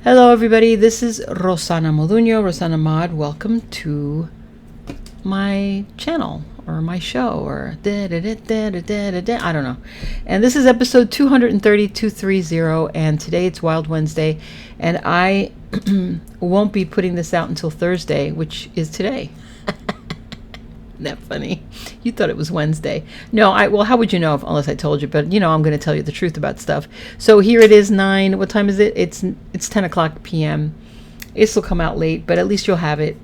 Hello everybody, this is rosanamod. Welcome to my channel or my show or I don't know. And this is episode 230 and today it's Wild Wednesday and I won't be putting this out until Thursday, which is today. Isn't that funny? You thought it was Wednesday. No, well, how would you know unless I told you? But you know, I'm going to tell you the truth about stuff. So here it is, 9. What time is it? It's 10 o'clock p.m. This will come out late, but at least you'll have it.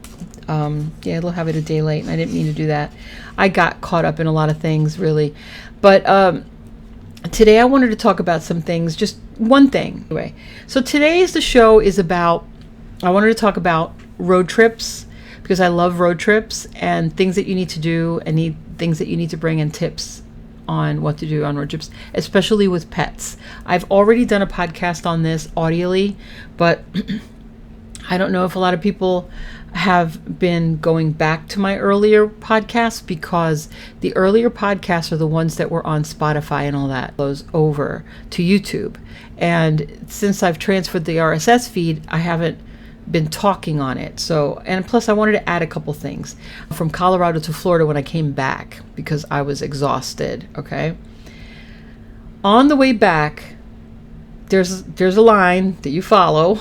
Yeah, it'll have it a day late. And I didn't mean to do that. I got caught up in a lot of things, really. But today I wanted to talk about some things. Just one thing. Anyway, so today's the show is about. I wanted to talk about road trips. Because I love road trips and things that you need to do and things that you need to bring and tips on what to do on road trips, especially with pets. I've already done a podcast on this audially, but I don't know if a lot of people have been going back to my earlier podcasts because the earlier podcasts are the ones that were on Spotify and all that goes over to YouTube. And since I've transferred the RSS feed, I haven't been talking on it. So, and plus I wanted to add a couple things from Colorado to Florida when I came back because I was exhausted. Okay. On the way back, there's a line that you follow.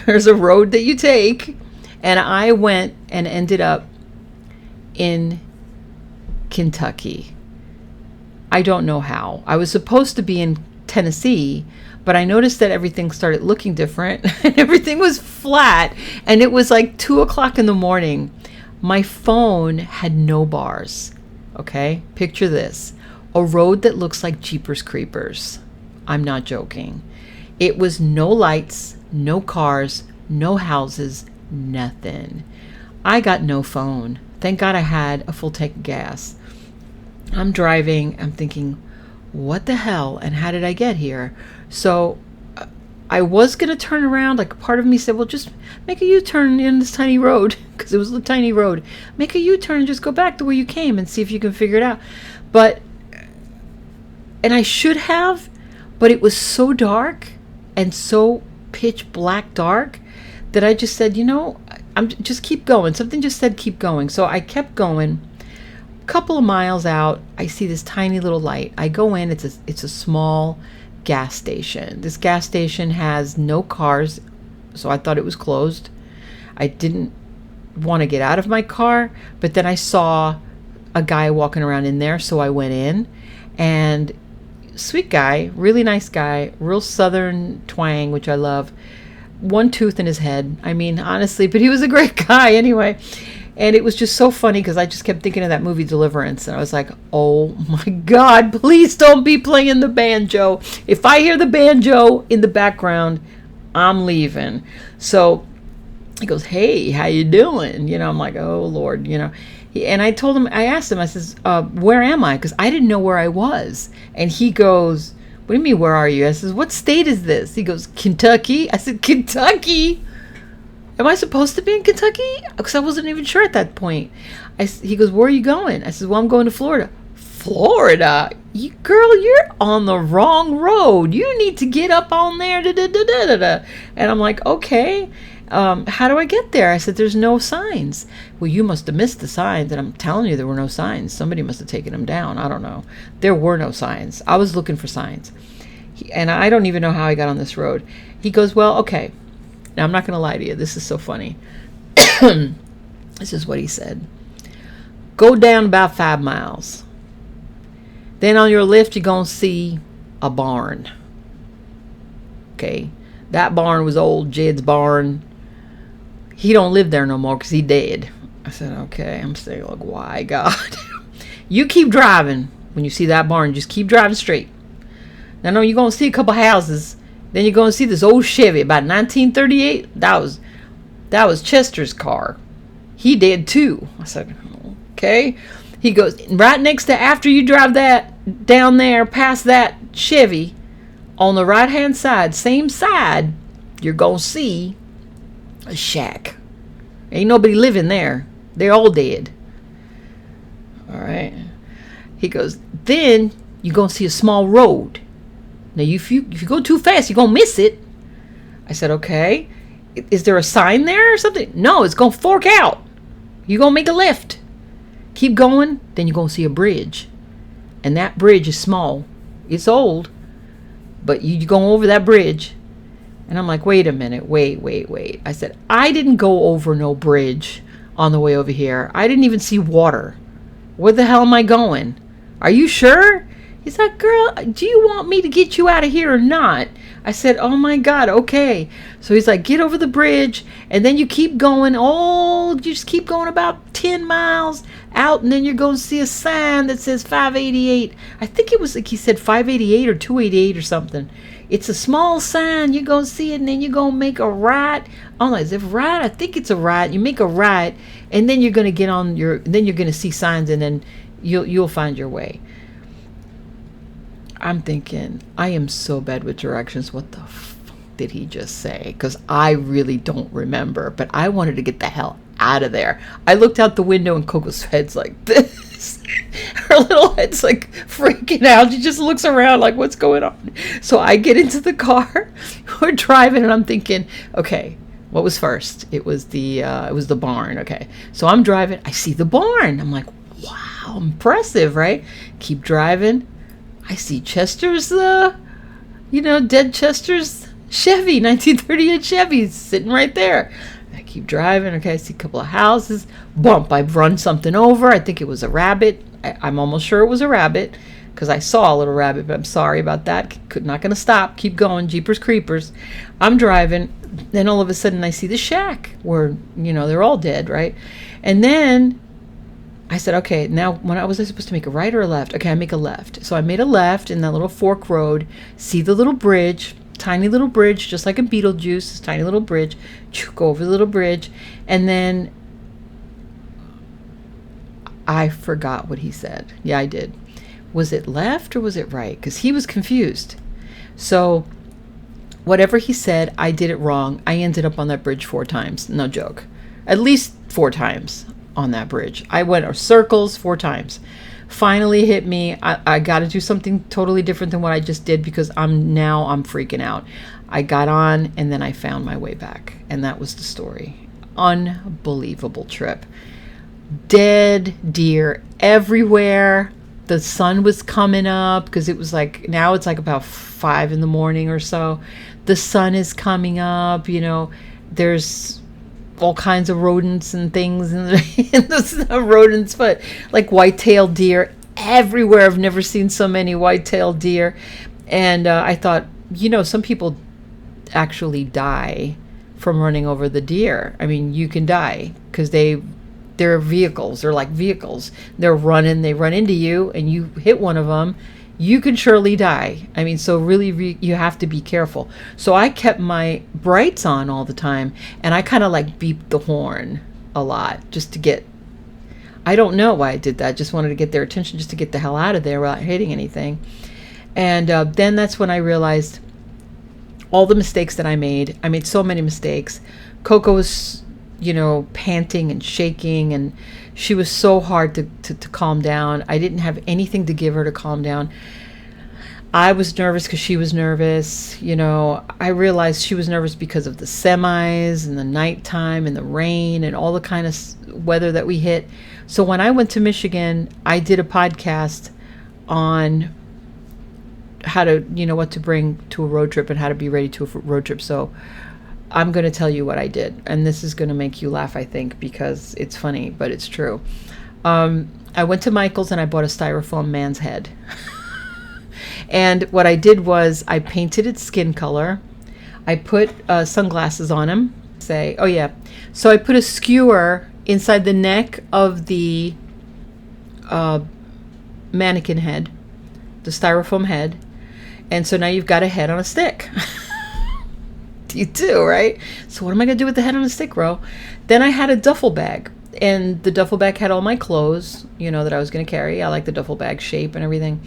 There's a road that you take. And I went and ended up in Kentucky. I don't know how. I was supposed to be in Tennessee, but I noticed that everything started looking different and everything was flat. And it was like 2 o'clock in the morning. My phone had no bars. Okay. Picture this. A road that looks like Jeepers Creepers. I'm not joking. It was no lights, no cars, no houses, nothing. I got no phone. Thank God I had a full tank of gas. I'm driving. I'm thinking, what the hell? And how did I get here? So I was going to turn around. Like part of me said, well, just make a U-turn in this tiny road because it was a tiny road. Make a U-turn and just go back to where you came and see if you can figure it out. And I should have, but it was so dark and so pitch black dark that I just said, just keep going. Something just said keep going. So I kept going. Couple of miles out, I see this tiny little light. I go in. It's a small gas station. This gas station has no cars, so I thought it was closed. I didn't want to get out of my car, but then I saw a guy walking around in there, so I went in. And sweet guy, really nice guy, real southern twang, which I love. One tooth in his head. I mean, honestly, but he was a great guy anyway. And it was just so funny because I just kept thinking of that movie Deliverance. And I was like, oh my God, please don't be playing the banjo. If I hear the banjo in the background, I'm leaving. So he goes, hey, how you doing? I'm like, oh, Lord, And I told him, I asked him, I says, where am I? Because I didn't know where I was. And he goes, what do you mean, where are you? I says, what state is this? He goes, Kentucky. I said, Kentucky? Am I supposed to be in Kentucky? Because I wasn't even sure at that point. He goes, where are you going? I said, well, I'm going to Florida. Florida? Girl, you're on the wrong road. You need to get up on there. And I'm like, okay. How do I get there? I said, there's no signs. Well, you must have missed the signs. And I'm telling you, there were no signs. Somebody must have taken them down. I don't know. There were no signs. I was looking for signs. And I don't even know how I got on this road. He goes, well, okay. Now, I'm not going to lie to you. This is so funny. This is what he said. Go down about 5 miles. Then on your left, you're going to see a barn. Okay. That barn was old Jed's barn. He don't live there no more because he dead. I said, okay. I'm saying, like, why, God? You keep driving. When you see that barn, just keep driving straight. Now, no, you're going to see a couple houses. Then you're going to see this old Chevy, about 1938. That was Chester's car. He did too. I said, okay. He goes, right next to, after you drive that down there, past that Chevy, on the right-hand side, same side, you're going to see a shack. Ain't nobody living there. They're all dead. All right. He goes, then you're going to see a small road. Now, if you go too fast, you're going to miss it. I said, okay. Is there a sign there or something? No, it's going to fork out. You're going to make a left. Keep going, then you're going to see a bridge. And that bridge is small. It's old, but you go over that bridge. And I'm like, wait a minute, wait. I said, I didn't go over no bridge on the way over here. I didn't even see water. Where the hell am I going? Are you sure? He's like, girl, do you want me to get you out of here or not? I said, oh my God, okay. So he's like, get over the bridge, and then you keep going. Oh, you just keep going about 10 miles out, and then you're going to see a sign that says 588. I think it was like he said 588 or 288 or something. It's a small sign. You're going to see it, and then you're going to make a right. Oh, is it right? I think it's a right. You make a right, and then you're going to get on your, then you're going to see signs, and then you'll find your way. I'm thinking, I am so bad with directions. What the fuck did he just say? Because I really don't remember, but I wanted to get the hell out of there. I looked out the window and Coco's head's like this. Her little head's like freaking out. She just looks around like, what's going on? So I get into the car. We're driving and I'm thinking, okay, what was first? It was the barn. Okay. So I'm driving. I see the barn. I'm like, wow, impressive, right? Keep driving. I see Chester's, dead Chester's Chevy, 1938 Chevy, sitting right there. I keep driving. Okay, I see a couple of houses. Bump, I run something over. I think it was a rabbit. I'm almost sure it was a rabbit because I saw a little rabbit, but I'm sorry about that. Not going to stop. Keep going. Jeepers creepers. I'm driving. Then all of a sudden I see the shack where, they're all dead, right? And then I said, okay, now when was I supposed to make a right or a left? Okay, I make a left. So I made a left in that little fork road, see the little bridge, tiny little bridge, just like in Beetlejuice, this tiny little bridge, go over the little bridge, and then I forgot what he said. Yeah, I did. Was it left or was it right? Because he was confused. So whatever he said, I did it wrong. I ended up on that bridge 4 times. No joke. At least 4 times. On that bridge. I went circles 4 times. Finally hit me. I got to do something totally different than what I just did because I'm freaking out. I got on and then I found my way back. And that was the story. Unbelievable trip. Dead deer everywhere. The sun was coming up because it was like, now it's like about 5 in the morning or so. The sun is coming up, there's all kinds of rodents and things in the rodents, but like white-tailed deer everywhere. I've never seen so many white-tailed deer. And I thought, some people actually die from running over the deer. I mean, you can die because they're vehicles. They're like vehicles. They run into you and you hit one of them. You can surely die. I mean, so really you have to be careful. So I kept my brights on all the time, and I kind of like beeped the horn a lot just to get, I don't know why I did that. Just wanted to get their attention, just to get the hell out of there without hitting anything. And then that's when I realized all the mistakes that I made. I made so many mistakes. Coco was, panting and shaking, and she was so hard to calm down. I didn't have anything to give her to calm down. I was nervous because she was nervous. I realized she was nervous because of the semis and the nighttime and the rain and all the kind of weather that we hit. So when I went to Michigan, I did a podcast on how to, what to bring to a road trip and how to be ready to a road trip. So I'm going to tell you what I did. And this is going to make you laugh, I think, because it's funny, but it's true. I went to Michael's and I bought a styrofoam man's head. And what I did was I painted its skin color. I put sunglasses on him. So I put a skewer inside the neck of the mannequin head, the styrofoam head. And so now you've got a head on a stick. You do, right? So what am I going to do with the head on a stick, Ro? Then I had a duffel bag. And the duffel bag had all my clothes, that I was going to carry. I like the duffel bag shape and everything.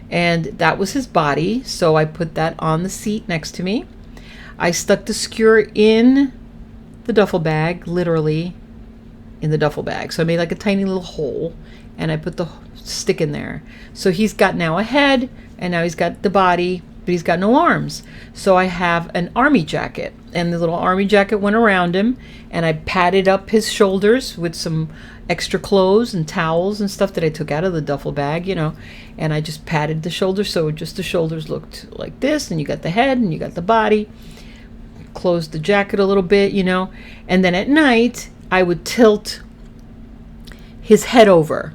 And that was his body. So I put that on the seat next to me. I stuck the skewer in the duffel bag, literally in the duffel bag. So I made like a tiny little hole and I put the stick in there. So he's got now a head and now he's got the body, but he's got no arms. So I have an army jacket and the little army jacket went around him, and I padded up his shoulders with some extra clothes and towels and stuff that I took out of the duffel bag, and I just padded the shoulders so just the shoulders looked like this, and you got the head and you got the body. Closed the jacket a little bit, and then at night I would tilt his head over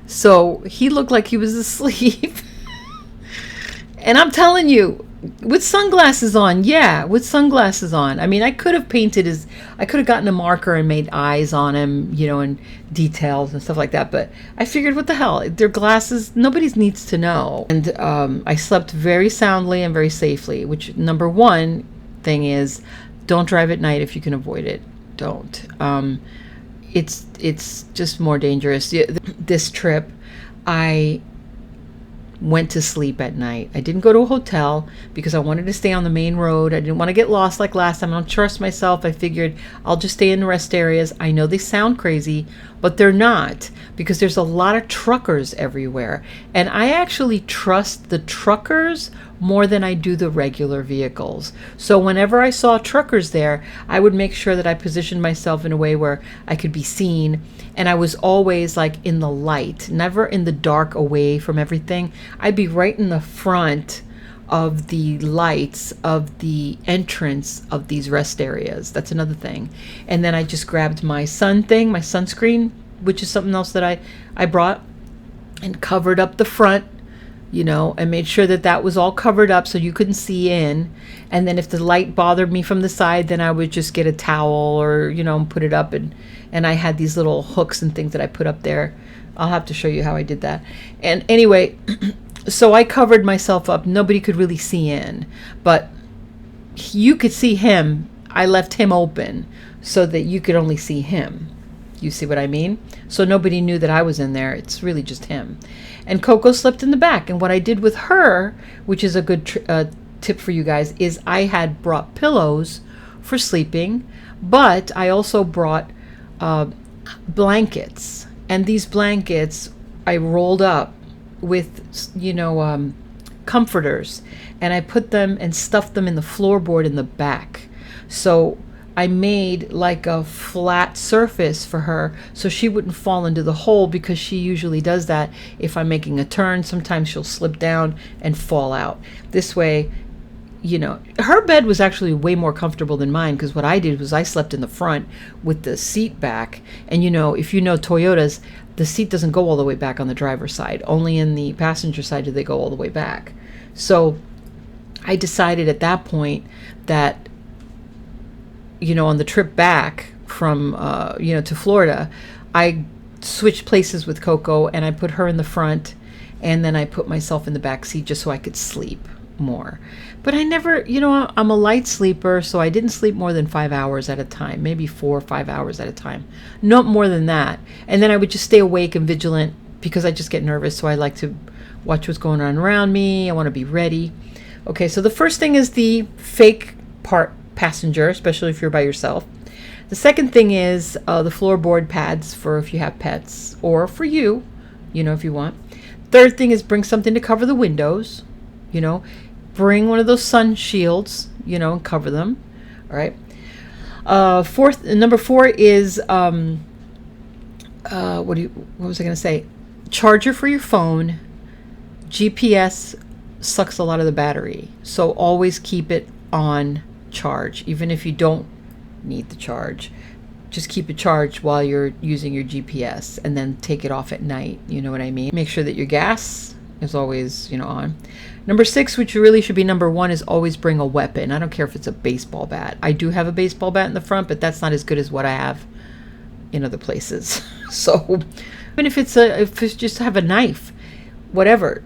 so he looked like he was asleep. And I'm telling you, with sunglasses on, with sunglasses on. I mean, I could have gotten a marker and made eyes on him, and details and stuff like that. But I figured, what the hell? They're glasses. Nobody needs to know. And I slept very soundly and very safely, which number one thing is, don't drive at night if you can avoid it. Don't. It's just more dangerous. This trip, I went to sleep at night. I didn't go to a hotel because I wanted to stay on the main road. I didn't want to get lost like last time. I don't trust myself. I figured I'll just stay in the rest areas. I know they sound crazy, but they're not, because there's a lot of truckers everywhere. And I actually trust the truckers more than I do the regular vehicles. So whenever I saw truckers there, I would make sure that I positioned myself in a way where I could be seen. And I was always like in the light, never in the dark away from everything. I'd be right in the front of the lights of the entrance of these rest areas. That's another thing. And then I just grabbed my sunscreen, which is something else that I brought, and covered up the front, and made sure that that was all covered up so you couldn't see in. And then if the light bothered me from the side, then I would just get a towel or, and put it up. And I had these little hooks and things that I put up there. I'll have to show you how I did that. And anyway, so I covered myself up. Nobody could really see in, but you could see him. I left him open so that you could only see him. You see what I mean? So nobody knew that I was in there. It's really just him. And Coco slept in the back. And what I did with her, which is a good tip for you guys, is I had brought pillows for sleeping, but I also brought blankets. And these blankets I rolled up with, comforters. And I put them and stuffed them in the floorboard in the back. So I made like a flat surface for her so she wouldn't fall into the hole, because she usually does that. If I'm making a turn, sometimes she'll slip down and fall out. This way, her bed was actually way more comfortable than mine, because what I did was I slept in the front with the seat back. And if you know Toyotas, the seat doesn't go all the way back on the driver's side. Only in the passenger side do they go all the way back. So I decided at that point that, on the trip back from, to Florida, I switched places with Coco, and I put her in the front, and then I put myself in the back seat just so I could sleep more. But I never, I'm a light sleeper, so I didn't sleep more than 5 hours at a time, maybe 4 or 5 hours at a time, not more than that. And then I would just stay awake and vigilant, because I just get nervous, so I like to watch what's going on around me. I want to be ready. Okay, so the first thing is the fake passenger, especially if you're by yourself. The second thing is the floorboard pads for if you have pets, or for you, if you want. Third thing is bring something to cover the windows. Bring one of those sun shields, and cover them. All right. Number 4 is what was I going to say? Charger for your phone. GPS sucks a lot of the battery, so always keep it on charge, even if you don't need the charge. Just keep it charged while you're using your GPS, and then take it off at night. You know what I mean? Make sure that your gas is always, on. Number 6, which really should be number 1, is always bring a weapon. I don't care if it's a baseball bat. I do have a baseball bat in the front, but that's not as good as what I have in other places. So even if it's just have a knife, whatever,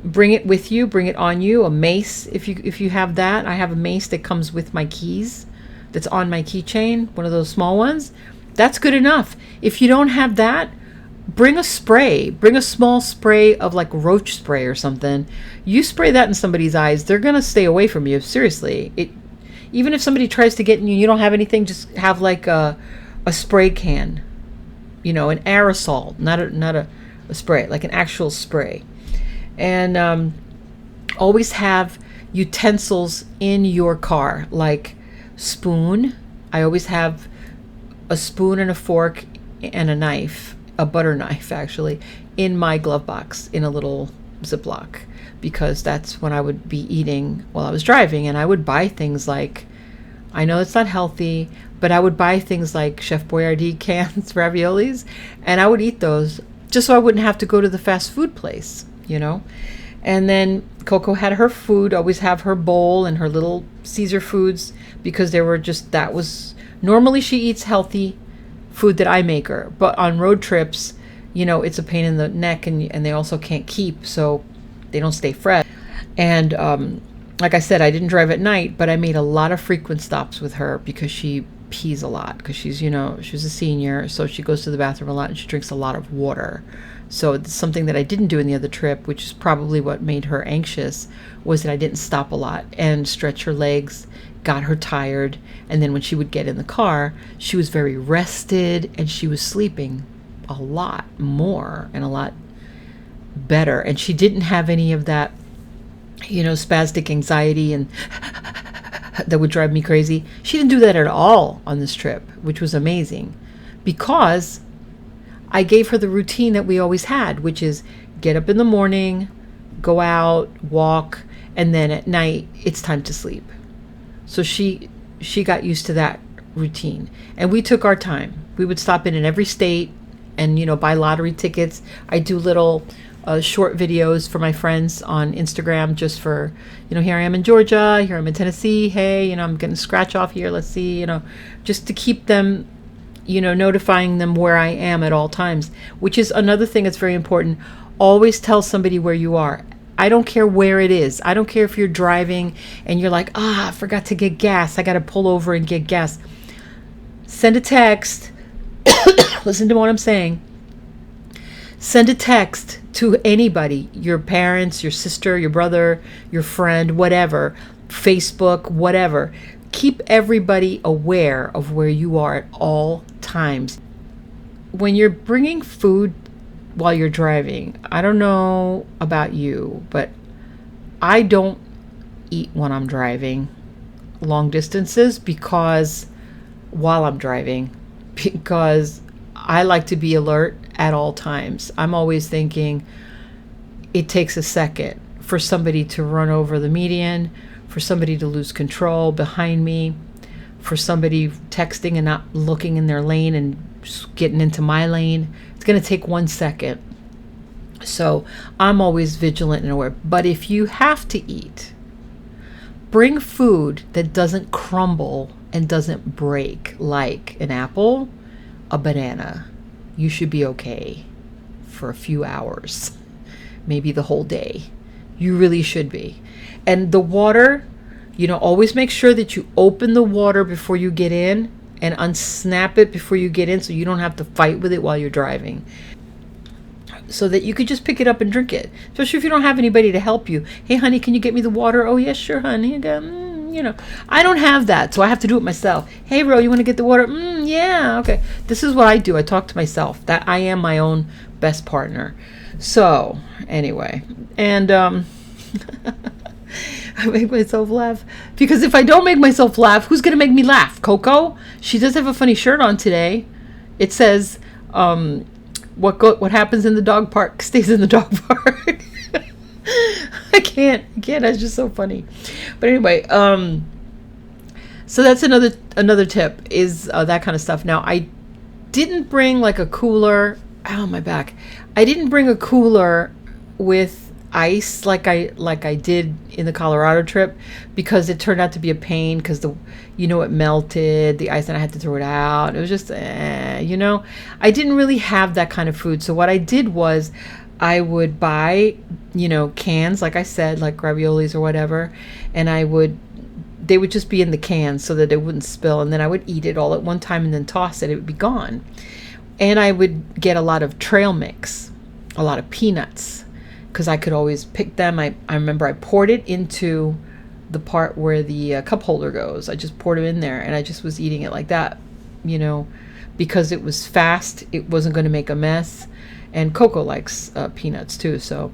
bring it with you, bring it on you. A mace, if you have that. I have a mace that comes with my keys, that's on my keychain, one of those small ones. That's good enough. If you don't have that, bring a spray. Bring a small spray of like roach spray or something. You spray that in somebody's eyes, they're gonna stay away from you. Seriously. Even if somebody tries to get in you don't have anything, just have like a spray can, an aerosol, not a spray, like an actual spray. And always have utensils in your car, like spoon. I always have a spoon and a fork and a knife, a butter knife actually, in my glove box in a little Ziploc, because that's when I would be eating while I was driving. And I would buy things like, I know it's not healthy, but I would buy things like Chef Boyardee cans, raviolis, and I would eat those just so I wouldn't have to go to the fast food place, you know? And then Coco had her food, always have her bowl and her little Caesar foods, because they were just, that was, normally she eats healthy food that I make her, but on road trips, you know, it's a pain in the neck, and they also can't keep, so they don't stay fresh. And like I said, I didn't drive at night, but I made a lot of frequent stops with her because she pees a lot, because she's, you know, she's a senior, so she goes to the bathroom a lot and she drinks a lot of water. So it's something that I didn't do in the other trip, which is probably what made her anxious, was that I didn't stop a lot and stretch her legs, got her tired. And then when she would get in the car, she was very rested and she was sleeping a lot more and a lot better. And she didn't have any of that, you know, spastic anxiety and that would drive me crazy. She didn't do that at all on this trip, which was amazing, because I gave her the routine that we always had, which is get up in the morning, go out, walk, and then at night it's time to sleep. So she got used to that routine, and we took our time. We would stop in every state and, you know, buy lottery tickets. I do little short videos for my friends on Instagram, just for, you know, here I am in Georgia, here I'm in Tennessee, hey, you know, I'm getting a scratch off here, let's see, you know, just to keep them, you know, notifying them where I am at all times, which is another thing that's very important. Always tell somebody where you are. I don't care where it is. I don't care if you're driving and you're like, I forgot to get gas, I got to pull over and get gas. Send a text. Listen to what I'm saying. Send a text to anybody, your parents, your sister, your brother, your friend, whatever, Facebook, whatever. Keep everybody aware of where you are at all times. When you're bringing food while you're driving, I don't know about you, but I don't eat when I'm driving long distances, because while I'm driving, because I like to be alert at all times. I'm always thinking it takes a second for somebody to run over the median, for somebody to lose control behind me, for somebody texting and not looking in their lane and getting into my lane. It's going to take 1 second. So I'm always vigilant and aware. But if you have to eat, bring food that doesn't crumble and doesn't break, like an apple, a banana. You should be okay for a few hours, maybe the whole day. You really should be. And the water, you know, always make sure that you open the water before you get in and unsnap it before you get in, so you don't have to fight with it while you're driving, so that you could just pick it up and drink it, especially if you don't have anybody to help you. Hey, honey, can you get me the water? Oh, yes, sure, honey. You know, I don't have that, so I have to do it myself. Hey, Ro, you want to get the water? Yeah, okay. This is what I do. I talk to myself. That I am my own best partner. So, anyway, and I make myself laugh, because if I don't make myself laugh, who's going to make me laugh? Coco? She does have a funny shirt on today. It says, what happens in the dog park stays in the dog park. I can't. It's just so funny. But anyway, so that's another tip, is that kind of stuff. Now, I didn't bring like a cooler. Ow, my back. I didn't bring a cooler with ice like I did in the Colorado trip, because it turned out to be a pain, because it melted the ice and I had to throw it out. It was just I didn't really have that kind of food. So what I did was I would buy cans, like I said, like raviolis or whatever, and they would just be in the cans so that it wouldn't spill, and then I would eat it all at one time and then toss it. It would be gone. And I would get a lot of trail mix, a lot of peanuts, because I could always pick them. I remember I poured it into the part where the cup holder goes. I just poured it in there, and I just was eating it like that, because it was fast. It wasn't going to make a mess. And Coco likes peanuts too. So,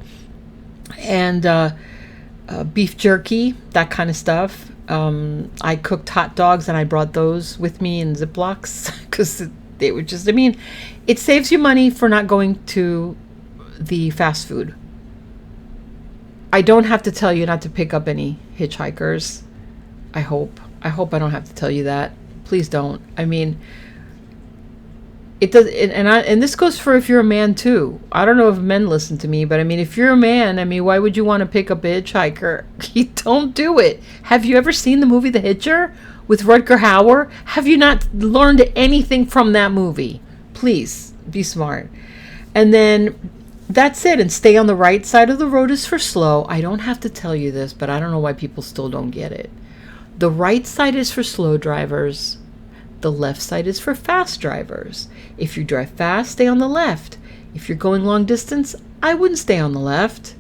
and beef jerky, that kind of stuff. I cooked hot dogs and I brought those with me in Ziplocs because they were just, I mean, it saves you money for not going to the fast food. I don't have to tell you not to pick up any hitchhikers. I hope. I hope I don't have to tell you that. Please don't. I mean, it does, and this goes for if you're a man too. I don't know if men listen to me, but I mean, if you're a man, I mean, why would you want to pick up a hitchhiker? You don't do it. Have you ever seen the movie The Hitcher with Rutger Hauer? Have you not learned anything from that movie? Please be smart. And then that's it. And stay on the right side of the road is for slow. I don't have to tell you this, but I don't know why people still don't get it. The right side is for slow drivers. The left side is for fast drivers. If you drive fast, stay on the left. If you're going long distance, I wouldn't stay on the left.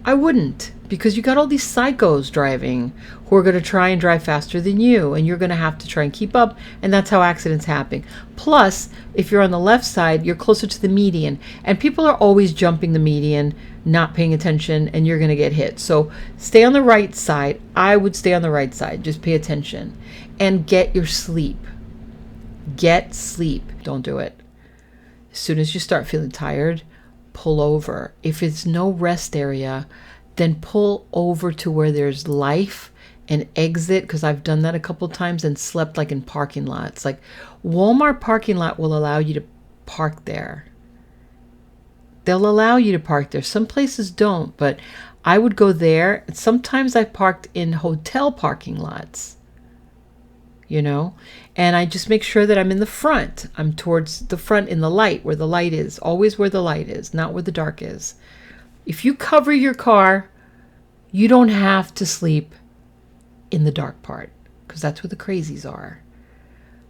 I wouldn't, because you got all these psychos driving who are going to try and drive faster than you, and you're going to have to try and keep up, and that's how accidents happen. Plus, if you're on the left side, you're closer to the median, and people are always jumping the median, not paying attention, and you're going to get hit. So stay on the right side. I would stay on the right side. Just pay attention and get your sleep. Get sleep. Don't do it. As soon as you start feeling tired, pull over. If it's no rest area, then pull over to where there's life and exit, because I've done that a couple times and slept like in parking lots. Like Walmart parking lot will allow you to park there. They'll allow you to park there. Some places don't, but I would go there. Sometimes I parked in hotel parking lots, you know, and I just make sure that I'm in the front. I'm towards the front in the light, where the light is. Always where the light is, not where the dark is. If you cover your car, you don't have to sleep in the dark part, because that's where the crazies are,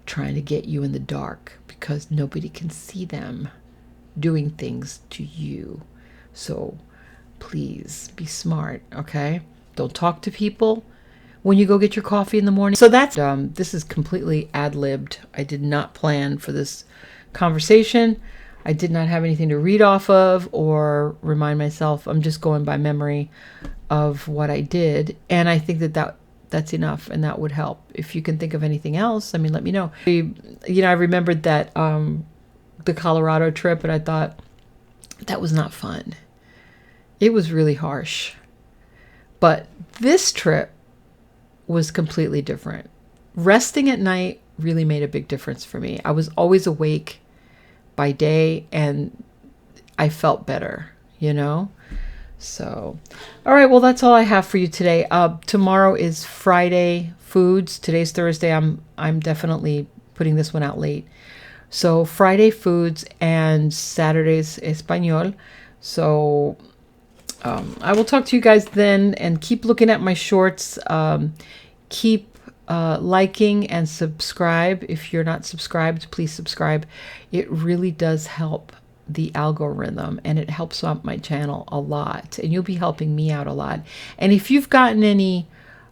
trying to get you in the dark because nobody can see them doing things to you. So please be smart, okay? Don't talk to people when you go get your coffee in the morning. So that's this is completely ad-libbed. I did not plan for this conversation. I did not have anything to read off of or remind myself. I'm just going by memory of what I did, and I think that's enough, and that would help. If you can think of anything else, I mean, let me know. I remembered that the Colorado trip, and I thought that was not fun. It was really harsh. But this trip was completely different. Resting at night really made a big difference for me. I was always awake by day, and I felt better, you know? So, all right, well, that's all I have for you today. Tomorrow is Friday foods. Today's Thursday. I'm definitely putting this one out late. So Friday foods and Saturday's Espanol. So I will talk to you guys then, and keep looking at my shorts. Keep liking and subscribe. If you're not subscribed, please subscribe. It really does help the algorithm, and it helps out my channel a lot, and you'll be helping me out a lot. And if you've gotten any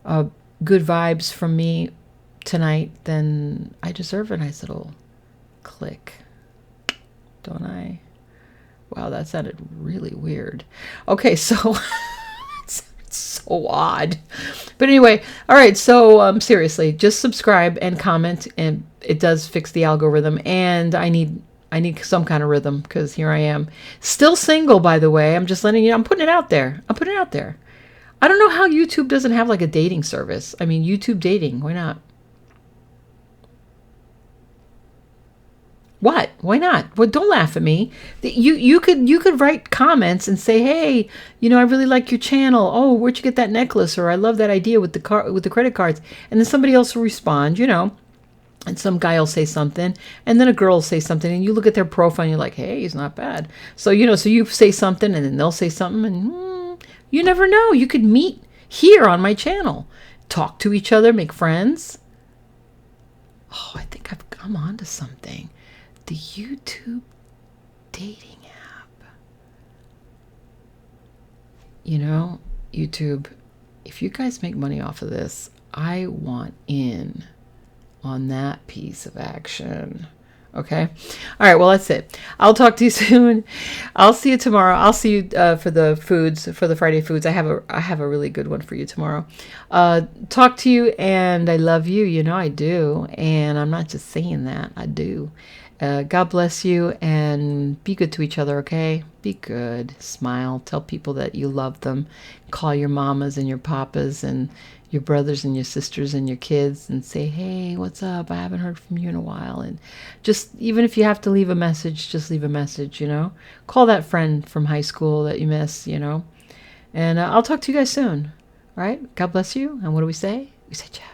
good vibes from me tonight, then I deserve a nice little click, don't I? Wow, that sounded really weird. Okay, so it's so odd, but anyway, all right, so seriously, just subscribe and comment, and it does fix the algorithm. And I need some kind of rhythm, because here I am, still single, by the way. I'm just letting you know. I'm putting it out there. I don't know how YouTube doesn't have like a dating service. I mean, YouTube dating, why not? What? Why not? Well, don't laugh at me. You could write comments and say, hey, I really like your channel. Oh, where'd you get that necklace? Or I love that idea with the credit cards. And then somebody else will respond, and some guy will say something, and then a girl will say something, and you look at their profile and you're like, hey, he's not bad. So, so you say something, and then they'll say something, and you never know. You could meet here on my channel, talk to each other, make friends. Oh, I think I'm onto something. The YouTube dating app. YouTube, if you guys make money off of this, I want in on that piece of action. Okay. All right. Well, that's it. I'll talk to you soon. I'll see you tomorrow. I'll see you for the foods, for the Friday foods. I have a really good one for you tomorrow. Talk to you, and I love you. You know I do, and I'm not just saying that. I do. God bless you, and be good to each other. Okay. Be good. Smile. Tell people that you love them. Call your mamas and your papas and your brothers and your sisters and your kids and say, hey, what's up? I haven't heard from you in a while. And just, even if you have to leave a message, just leave a message, you know. Call that friend from high school that you miss, you know. And I'll talk to you guys soon. All right. God bless you. And what do we say? We say ciao.